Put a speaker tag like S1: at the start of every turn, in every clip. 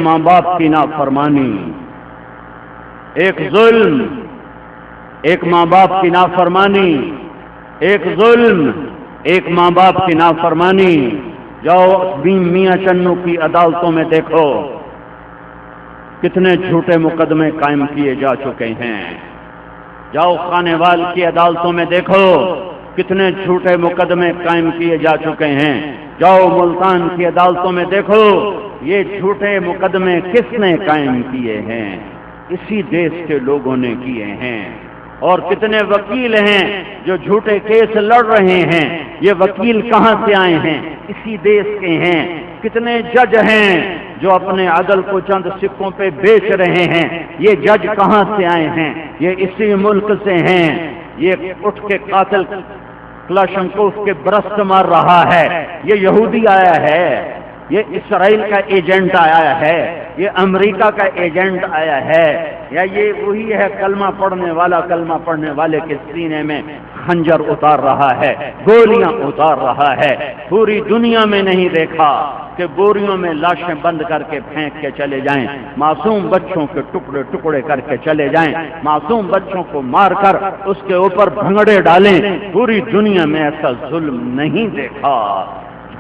S1: ماں باپ کی نافرمانی، ایک ظلم، ایک ماں باپ کی نافرمانی، ایک ظلم، ایک ماں باپ کی نافرمانی۔ جاؤ میاں چنو کی عدالتوں میں دیکھو کتنے جھوٹے مقدمے قائم کیے جا چکے ہیں۔ جاؤ خانے وال کی عدالتوں میں دیکھو کتنے جھوٹے مقدمے قائم کیے جا چکے ہیں۔ جاؤ ملتان کی عدالتوں میں دیکھو یہ جھوٹے مقدمے کس نے قائم کیے ہیں؟ اسی دیش کے لوگوں نے کیے ہیں۔ اور کتنے وکیل ہیں جو جھوٹے کیس لڑ رہے ہیں، یہ وکیل کہاں سے آئے ہیں؟ اسی دیش کے ہیں۔ کتنے جج ہیں جو اپنے عدل کو چند سکوں پہ بیچ رہے ہیں، یہ جج کہاں سے آئے ہیں؟ یہ اسی ملک سے ہیں۔ یہ اٹھ کے قاتل کلاشنکوف کے برست مار رہا ہے، یہ یہودی آیا ہے، یہ اسرائیل کا ایجنٹ آیا ہے، یہ امریکہ کا ایجنٹ آیا ہے، یا یہ وہی ہے کلمہ پڑھنے والا کلمہ پڑھنے والے کے سینے میں خنجر اتار رہا ہے، گولیاں اتار رہا ہے۔ پوری دنیا میں نہیں دیکھا کہ بوریوں میں لاشیں بند کر کے پھینک کے چلے جائیں، معصوم بچوں کے ٹکڑے ٹکڑے کر کے چلے جائیں، معصوم بچوں کو مار کر اس کے اوپر بھنگڑے ڈالیں۔ پوری دنیا میں ایسا ظلم نہیں دیکھا۔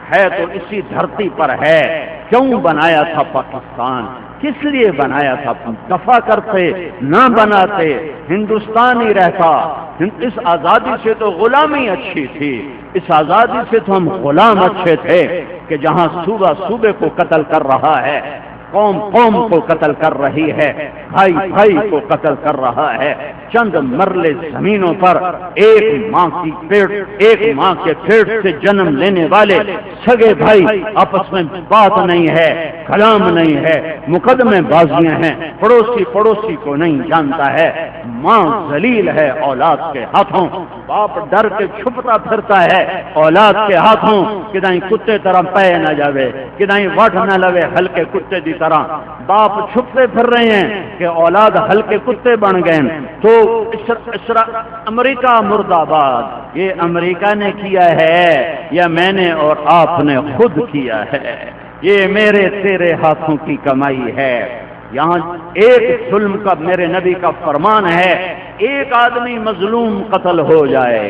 S1: ہے تو اسی دھرتی پر ہے۔ کیوں بنایا تھا پاکستان؟ کس لیے بنایا تھا؟ دفع کرتے نہ بناتے ہندوستان ہی رہتا۔ اس آزادی سے تو غلامی اچھی تھی، اس آزادی سے تو ہم غلام اچھے تھے کہ جہاں صوبہ صوبے کو قتل کر رہا ہے، قوم قوم کو قتل کر رہی ہے، بھائی بھائی کو قتل کر رہا ہے، چند مرلے زمینوں پر ایک ماں کے پیٹ سے جنم لینے والے سگے بھائی آپس میں بات نہیں ہے، کلام نہیں ہے، مقدمے بازیاں ہیں، پڑوسی کو نہیں جانتا ہے۔ ماں ذلیل ہے اولاد کے ہاتھوں، باپ ڈر کے چھپتا پھرتا ہے اولاد کے ہاتھوں، کدائیں کتے طرح پے نہ جاوے، کدائیں وٹ نہ لوے ہلکے کتے دی طرح۔ باپ چھپتے پھر رہے ہیں کہ اولاد ہلکے کتے بن گئے۔ تو امریکہ مرد آباد، یہ امریکہ نے کیا ہے یا میں نے اور آپ نے خود کیا ہے؟ یہ میرے تیرے ہاتھوں کی کمائی ہے۔ یہاں ایک ظلم کا میرے نبی کا فرمان ہے، ایک آدمی مظلوم قتل ہو جائے،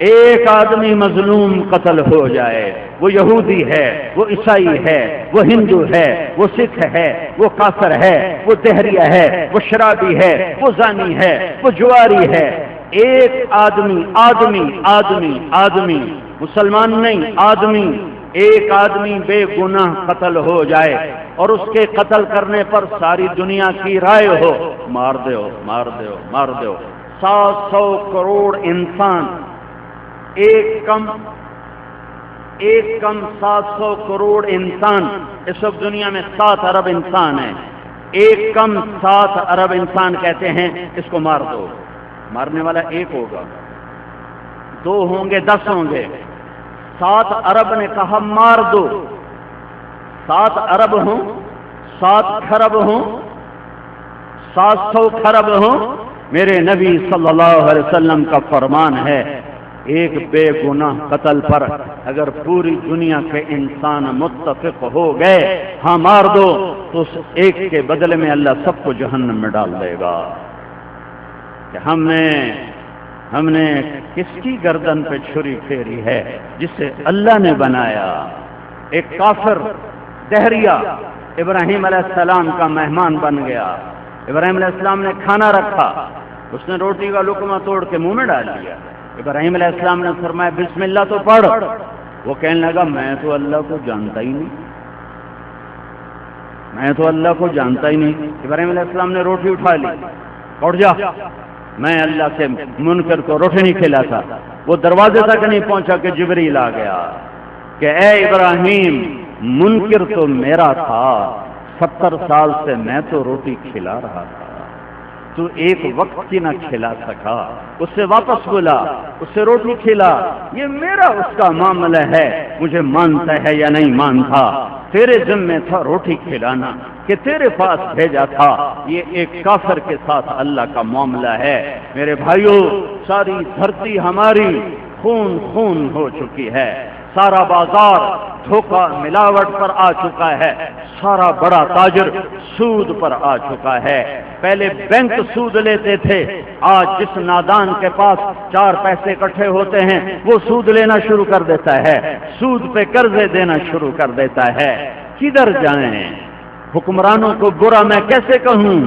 S1: ایک آدمی مظلوم قتل ہو جائے، وہ یہودی ہے، وہ عیسائی ہے، وہ ہندو ہے، وہ سکھ ہے، وہ کافر ہے، وہ دہریہ ہے، وہ شرابی ہے، وہ زانی ہے، وہ جواری ہے، ایک آدمی مسلمان نہیں، ایک آدمی بے گناہ قتل ہو جائے اور اس کے قتل کرنے پر ساری دنیا کی رائے ہو، مار دو 700 کروڑ انسان، ایک کم 700 کروڑ انسان، اس وقت دنیا میں 7 ارب انسان ہیں، ایک کم 7 ارب انسان کہتے ہیں اس کو مار دو۔ مارنے والا ایک ہوگا، 2 ہوں گے، 10 ہوں گے، 7 ارب نے کہا مار دو۔ 7 ارب ہوں، 7 کھرب ہوں، 700 کھرب ہوں، میرے نبی صلی اللہ علیہ وسلم کا فرمان ہے ایک بے گناہ قتل پر اگر پوری دنیا کے انسان متفق ہو گئے ہاں مار دو، تو اس ایک کے بدلے میں اللہ سب کو جہنم میں ڈال دے گا۔ کہ ہم نے کس کی گردن پہ چھری پھیری ہے؟ جسے اللہ نے بنایا۔ ایک کافر دہریہ ابراہیم علیہ السلام کا مہمان بن گیا۔ ابراہیم علیہ السلام نے کھانا رکھا، اس نے روٹی کا لقمہ توڑ کے منہ میں ڈال دیا۔ ابراہیم علیہ السلام نے فرمایا بسم اللہ تو پڑھ۔ وہ کہنے لگا میں تو اللہ کو جانتا ہی نہیں، ابراہیم علیہ السلام نے روٹی اٹھا لی، اٹھ جا، میں اللہ کے منکر کو روٹی نہیں کھلاتا۔ وہ دروازے تک نہیں پہنچا کہ جبریل آ گیا کہ اے ابراہیم منکر تو میرا تھا، 70 سال سے میں تو روٹی کھلا رہا تھا، تو ایک وقت کی نہ کھلا سکا، اس سے واپس بلا، اس سے روٹی کھلا، یہ میرا اس کا معاملہ ہے، مجھے مانتا ہے یا نہیں مانتا، تیرے ذمہ تھا روٹی کھلانا کہ تیرے پاس بھیجا تھا۔ یہ ایک کافر کے ساتھ اللہ کا معاملہ ہے۔ میرے بھائیوں، ساری دھرتی ہماری خون ہو چکی ہے، سارا بازار دھوکہ ملاوٹ پر آ چکا ہے، سارا بڑا تاجر سود پر آ چکا ہے۔ پہلے بینک سود لیتے تھے، آج جس نادان کے پاس 4 پیسے اکٹھے ہوتے ہیں وہ سود لینا شروع کر دیتا ہے، سود پہ قرضے دینا شروع کر دیتا ہے۔ کدھر جائیں؟ حکمرانوں کو برا میں کیسے کہوں؟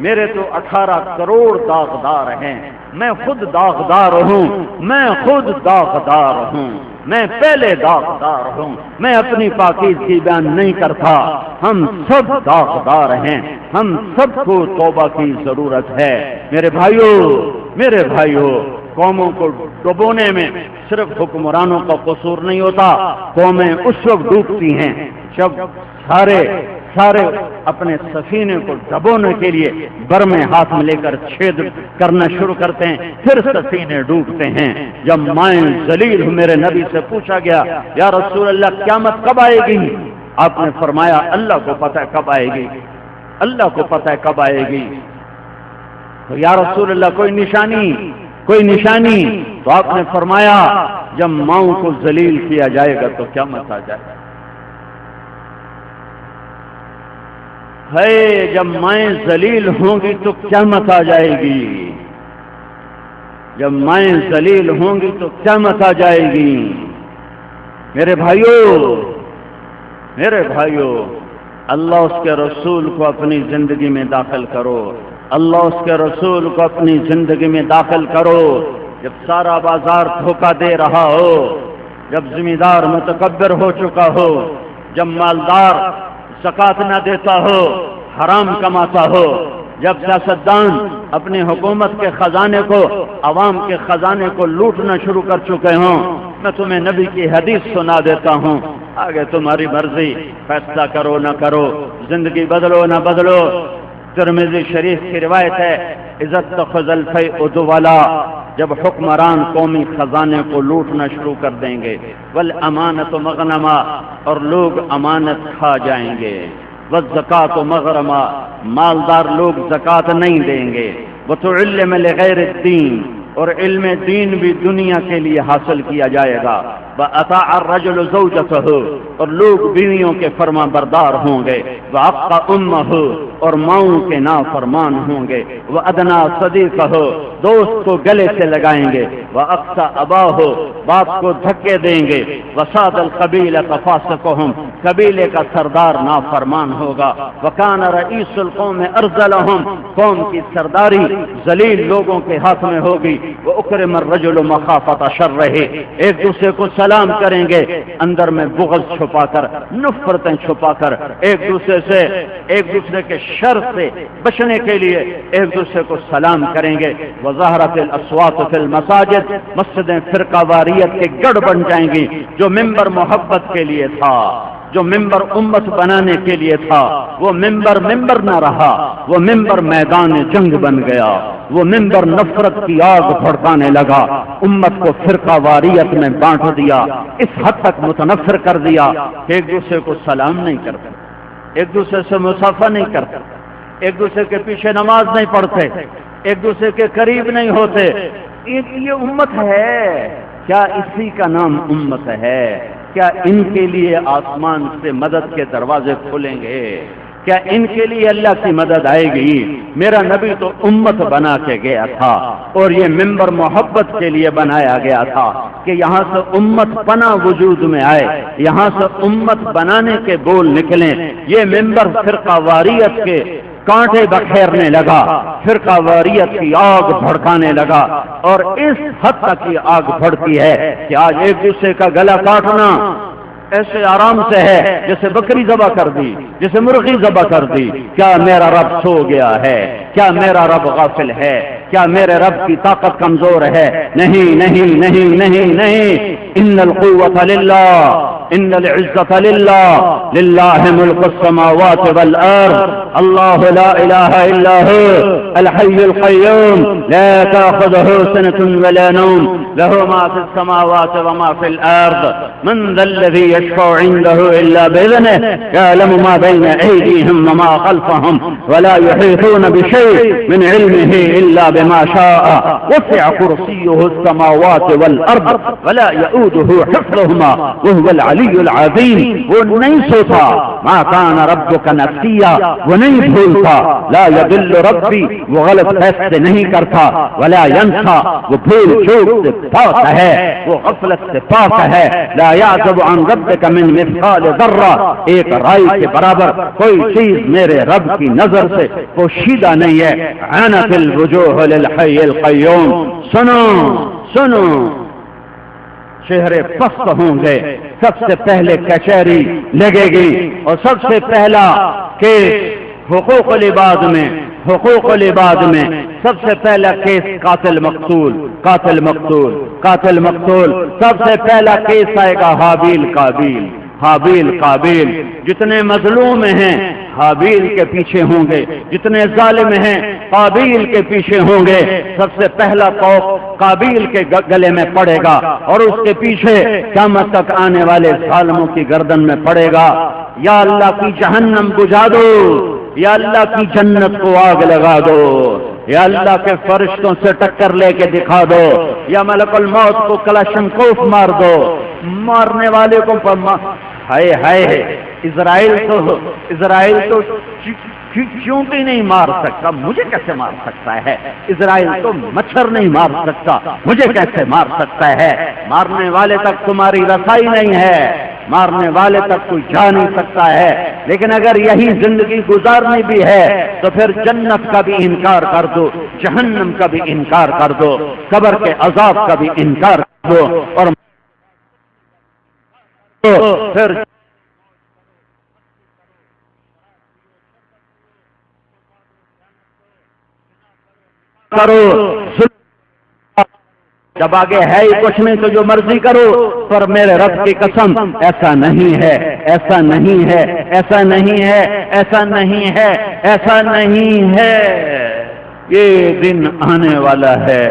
S1: میرے تو 18 کروڑ داغدار ہیں، میں خود داغدار ہوں، میں خود داغدار ہوں، میں پہلے داغدار ہوں، میں اپنی پاکیزگی بیان نہیں کرتا، ہم سب داغدار ہیں، ہم سب کو توبہ کی ضرورت ہے۔ میرے بھائیوں، قوموں کو ڈبونے میں صرف حکمرانوں کا قصور نہیں ہوتا، قومیں اس وقت ڈوبتی ہیں جب سارے اپنے سفینے کو ڈبونے کے لیے برمے ہاتھ میں لے کر چھید کرنا شروع کرتے ہیں، پھر سفینے ڈوبتے ہیں۔ جب مائیں ذلیل میرے نبی سے پوچھا گیا، یا رسول اللہ قیامت کب آئے گی؟ آپ نے فرمایا اللہ کو پتہ ہے کب آئے گی، اللہ کو پتہ ہے کب آئے گی۔ تو یا رسول اللہ کوئی نشانی؟ تو آپ نے فرمایا جب ماؤں کو ذلیل کیا جائے گا تو قیامت آ جائے گا۔ جب مائیں ذلیل ہوں گی تو قیامت آ جائے گی، جب مائیں ذلیل ہوں گی تو قیامت آ جائے گی۔ میرے بھائیوں، اللہ اس کے رسول کو اپنی زندگی میں داخل کرو، اللہ اس کے رسول کو اپنی زندگی میں داخل کرو۔ جب سارا بازار دھوکہ دے رہا ہو، جب زمیندار متکبر ہو چکا ہو، جب مالدار زکوٰۃ نہ دیتا ہو، حرام کماتا ہو، جب سیاستدان اپنی حکومت کے خزانے کو، عوام کے خزانے کو لوٹنا شروع کر چکے ہوں، میں تمہیں نبی کی حدیث سنا دیتا ہوں، آگے تمہاری مرضی، فیصلہ کرو نہ کرو، زندگی بدلو نہ بدلو۔ ترمذی شریف کی روایت ہے، عزت تخذ الفیء عدولا، جب حکمران قومی خزانے کو لوٹنا شروع کر دیں گے، والامانۃ مغنما، اور لوگ امانت کھا جائیں گے، والزکاۃ مغرما، مالدار لوگ زکوٰۃ نہیں دیں گے، وتعلم لغیر الدین، اور علم دین بھی دنیا کے لیے حاصل کیا جائے گا، وَأَطَاعَ الرَّجُلُ زَوْجَتَهُ، اور لوگ بیویوں کے فرما بردار ہوں گے، وَعَقَّ أُمَّهُ، اور ماؤں کے نافرمان ہوں گے، وَأَدْنَىٰ صَدِيقَهُ، دوست کو گلے سے لگائیں گے، وَأَقْصَى أَبَاهُ، باپ کو دھکے دیں گے، وَسَادَ الْقَبِيلَةَ فَاسِقُهُمْ، قبیلے کا سردار نافرمان ہوگا، وَكَانَ رَئِيسُ الْقَوْمِ أَرْذَلَهُمْ، قوم کی سرداری ذلیل لوگوں کے ہاتھ میں ہوگی، وَأُكْرِمَ الرَّجُلُ مَخَافَةَ شَرِّهِ، ایک دوسرے کو سلام کریں گے، اندر میں بغض چھپا کر، نفرتیں چھپا کر، ایک دوسرے کے شر سے بچنے کے لیے ایک دوسرے کو سلام کریں گے۔ وَظَهَرَتِ الْأَصْوَاتُ فِي الْمَسَاجِدِ، مسجدیں فرقہ واریت کے گڑھ بن جائیں گی، جو ممبر محبت کے لیے تھا، جو ممبر امت بنانے کے لیے تھا، وہ ممبر نہ رہا، وہ ممبر میدان جنگ بن گیا، وہ ممبر نفرت کی آگ بھڑکانے لگا، امت کو فرقہ واریت میں بانٹ دیا، اس حد تک متنفر کر دیا کہ ایک دوسرے کو سلام نہیں کرتے، ایک دوسرے سے مصافحہ نہیں کرتے، ایک دوسرے کے پیچھے نماز نہیں پڑھتے، ایک دوسرے کے قریب نہیں ہوتے۔ یہ امت ہے کیا؟ اسی کا نام امت ہے کیا؟ ان کے لیے آسمان سے مدد کے دروازے کھلیں گے؟ کیا ان کے لیے اللہ کی مدد آئے گی؟ میرا نبی تو امت بنا کے گیا تھا، اور یہ ممبر محبت کے لیے بنایا گیا تھا کہ یہاں سے امت پناہ وجود میں آئے، یہاں سے امت بنانے کے بول نکلیں۔ یہ ممبر فرقہ واریت کے کانٹے بکھیرنے لگا، فرقہ واریت کی آگ بھڑکانے لگا، اور اس حد تک یہ آگ بھڑکی ہے کہ آج ایک دوسرے کا گلا کاٹنا ایسے آرام سے ہے جیسے بکری ذبح کر دی، جیسے مرغی ذبح کر دی۔ کیا میرا رب سو گیا ہے؟ کیا میرا رب غافل ہے؟ کیا میرے رب کی طاقت کمزور ہے؟ نہیں نہیں نہیں نہیں نہیں، ان القوت للہ، ان العزة للہ ملک السماوات والارض اللہ لا الہ الا هو الحي القيوم لا تأخذه سنة ولا نوم له ما في السماوات وما في الارض من ذا الذي يشفع عنده الا باذنه يعلم ما بين ايديهم وما خلفهم ولا يحيطون بشيء من علمه الا بما شاء وسع كرسيه السماوات والارض ولا يؤوده حفظهما وهو العلي العظيم. وہ نہیں سوتا ما كان ربك نسيا، وہ نہیں بھولتا. لا يضل ربي، وہ غلط فیصلے نہیں کرتا. ولا ينسى، وہ بھول چوک سے پاک ہے، وہ غفلت سے پاک ہے. لا يعزب عن ربك من مثقال ذرة، ایک رائی کے برابر کوئی چیز میرے رب کی نظر سے پوشیدہ نہیں ہے. عنت الوجوه للحي القيوم. سنو سنو، چہرے پست ہوں گے. سب سے پہلے کچہری لگے گی اور سب سے پہلا کیس حقوق العباد میں سب سے پہلا کیس قاتل مقتول. سب سے پہلا کیس آئے گا حابیل قابیل. جتنے مظلوم ہیں حابیل کے پیچھے ہوں گے، جتنے ظالم ہیں قابیل کے پیچھے ہوں گے. سب سے پہلا طوق قابیل کے گلے میں پڑے گا اور اس کے پیچھے قیامت تک آنے والے ظالموں کی گردن میں پڑے گا. یا اللہ کی جہنم بجھا دو، یا اللہ کی جنت کو آگ لگا دو، یا اللہ کے فرشتوں سے ٹکر لے کے دکھا دو، یا ملک الموت کو کلاشنکوف مار دو. مارنے والے کو ہائے اسرائیل تو چونٹی نہیں مار سکتا، مجھے کیسے مار سکتا ہے؟ اسرائیل تو مچھر نہیں مار سکتا، مجھے کیسے مار سکتا ہے؟ مارنے والے تک تمہاری رسائی نہیں ہے، مارنے والے تک کوئی جا نہیں سکتا ہے. لیکن اگر یہی زندگی گزارنی بھی ہے تو پھر جنت کا بھی انکار کر دو، جہنم کا بھی انکار کر دو، قبر کے عذاب کا بھی انکار کر دو، اور پھر کرو. جب آگے ہے ہی کچھ نہیں تو جو مرضی کرو. پر میرے رب کی قسم ایسا نہیں ہے، ایسا نہیں ہے، ایسا نہیں ہے، ایسا نہیں ہے، ایسا نہیں ہے. یہ دن آنے والا ہے.